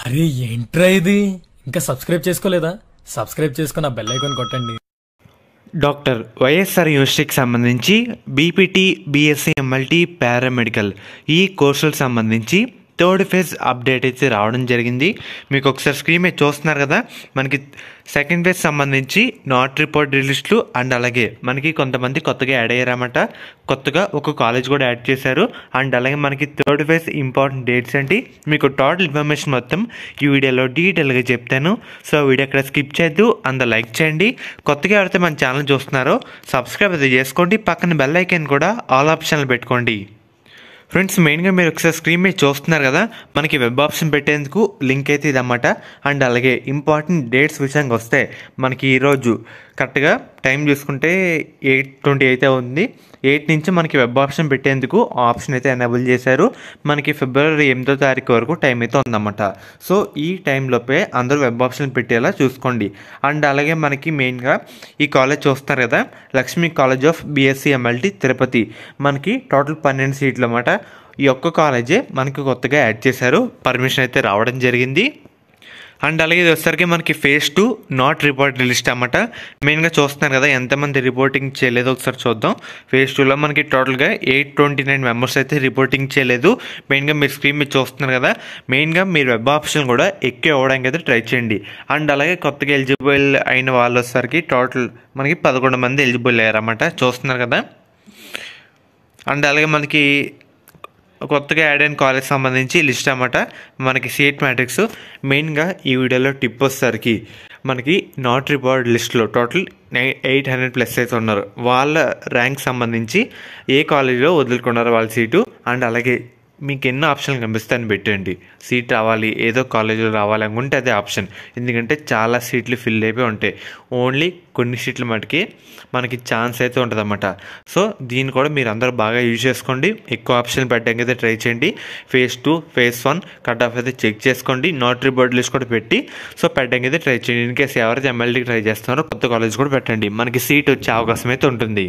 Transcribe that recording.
అరే ఏంట్రా ఇది? ఇంకా సబ్స్క్రైబ్ చేసుకోలేదా? సబ్స్క్రైబ్ చేసుకుని ఆ బెల్ ఐకాన్ కొట్టండి. డాక్టర్ వైఎస్ఆర్ యూనివర్సిటీకి సంబంధించి బీపీటీ, బీఎస్సీ, ఎంఎల్టీ, పారామెడికల్ ఈ కోర్సులకు సంబంధించి థర్డ్ ఫేజ్ అప్డేట్ అయితే రావడం జరిగింది. మీకు ఒకసారి స్క్రీన్ మీద చూస్తున్నారు కదా, మనకి సెకండ్ ఫేజ్ సంబంధించి నాట్ రిపోర్ట్ లిస్టులు అండ్ అలాగే మనకి కొంతమంది కొత్తగా యాడ్ అయ్యారన్నమాట. కొత్తగా ఒక కాలేజ్ కూడా యాడ్ చేశారు. అండ్ అలాగే మనకి థర్డ్ ఫేజ్ ఇంపార్టెంట్ డేట్స్ ఏంటి, మీకు టోటల్ ఇన్ఫర్మేషన్ మొత్తం ఈ వీడియోలో డీటెయిల్గా చెప్తాను. సో వీడియో అక్కడ స్కిప్ చేయొద్దు, అంత లైక్ చేయండి. కొత్తగా ఎవరైతే మన ఛానల్ చూస్తున్నారో సబ్స్క్రైబ్ అయితే చేసుకోండి, పక్కన బెల్ ఐకాన్ కూడా ఆల్ ఆప్షన్లు పెట్టుకోండి. ఫ్రెండ్స్, మెయిన్గా మీరు ఒకసారి స్క్రీన్ మీద చూస్తున్నారు కదా, మనకి వెబ్ ఆప్షన్ పెట్టేందుకు లింక్ అయితే ఇదన్నమాట. అండ్ అలాగే ఇంపార్టెంట్ డేట్స్ విషయానికి వస్తే మనకి ఈరోజు కరెక్ట్గా టైం చూసుకుంటే 8:20 అయితే ఉంది. 8 నుంచి మనకి వెబ్ ఆప్షన్ పెట్టేందుకు ఆప్షన్ అయితే ఎనేబుల్ చేశారు. మనకి ఫిబ్రవరి 8వ తారీఖు వరకు టైం అయితే ఉందన్నమాట. సో ఈ టైంలోపే అందరూ వెబ్ ఆప్షన్ పెట్టేలా చూసుకోండి. అండ్ అలాగే మనకి మెయిన్గా ఈ కాలేజ్ చూస్తారు కదా, Lakshmi college of BSc MLT Tirupati, మనకి టోటల్ 12 సీట్లు అన్నమాట. ఈ ఒక్క కాలేజే మనకి కొత్తగా యాడ్ చేశారు, పర్మిషన్ అయితే రావడం జరిగింది. అండ్ అలాగే ఇది వచ్చేసరికి మనకి ఫేజ్ 2 నాట్ రిపోర్ట్ లిస్ట్ అన్నమాట. మెయిన్గా చూస్తున్నారు కదా, ఎంతమంది రిపోర్టింగ్ చేయలేదో ఒకసారి చూద్దాం. ఫేజ్ 2లో మనకి టోటల్గా 829 మెంబర్స్ అయితే రిపోర్టింగ్ చేయలేదు. మెయిన్గా మీరు స్క్రీన్ మీద చూస్తున్నారు కదా, మెయిన్గా మీరు వెబ్ ఆప్షన్ కూడా ఎక్కువ అవ్వడానికి అయితే ట్రై చేయండి. అండ్ అలాగే కొత్తగా ఎలిజిబుల్ అయిన వాళ్ళు వచ్చేసరికి టోటల్ మనకి 11 మంది ఎలిజిబుల్ అయ్యారన్నమాట, చూస్తున్నారు కదా. అండ్ అలాగే మనకి కొత్తగా యాడ్ అయిన కాలేజ్ సంబంధించి లిస్ట్ అన్నమాట. మనకి సీట్ మ్యాట్రిక్స్ మెయిన్గా ఈ వీడియోలో టిప్ వచ్చేసరికి మనకి నాట్ రిపోర్ట్ లిస్ట్లో టోటల్ 800+ అయితే ఉన్నారు. వాళ్ళ ర్యాంక్ సంబంధించి ఏ కాలేజీలో వదులుకున్నారో వాళ్ళ సీటు, అండ్ అలాగే మీకు ఎన్నో ఆప్షన్లు కనిపిస్తాయని పెట్టండి. సీట్ రావాలి, ఏదో కాలేజీలో రావాలి అనుకుంటే అదే ఆప్షన్. ఎందుకంటే చాలా సీట్లు ఫిల్ అయిపోయి ఉంటాయి. ఓన్లీ కొన్ని సీట్ల మటుకి మనకి ఛాన్స్ అయితే ఉంటుంది అన్నమాట. సో దీన్ని కూడా మీరు అందరూ బాగా యూజ్ చేసుకోండి. ఎక్కువ ఆప్షన్ పెట్టడానికి అయితే ట్రై చేయండి. ఫేజ్ 2, ఫేజ్ 1 కట్ ఆఫ్ అయితే చెక్ చేసుకోండి. నాట్ రిపోర్ట్ లిస్ట్ కూడా పెట్టి సో పెట్టడానికి అయితే ట్రై చేయండి. ఇన్ కేసు ఎవరైతే ఎమ్మెల్యేకి ట్రై చేస్తున్నారో కొత్త కాలేజ్ కూడా పెట్టండి, మనకి సీట్ వచ్చే అవకాశం అయితే ఉంటుంది.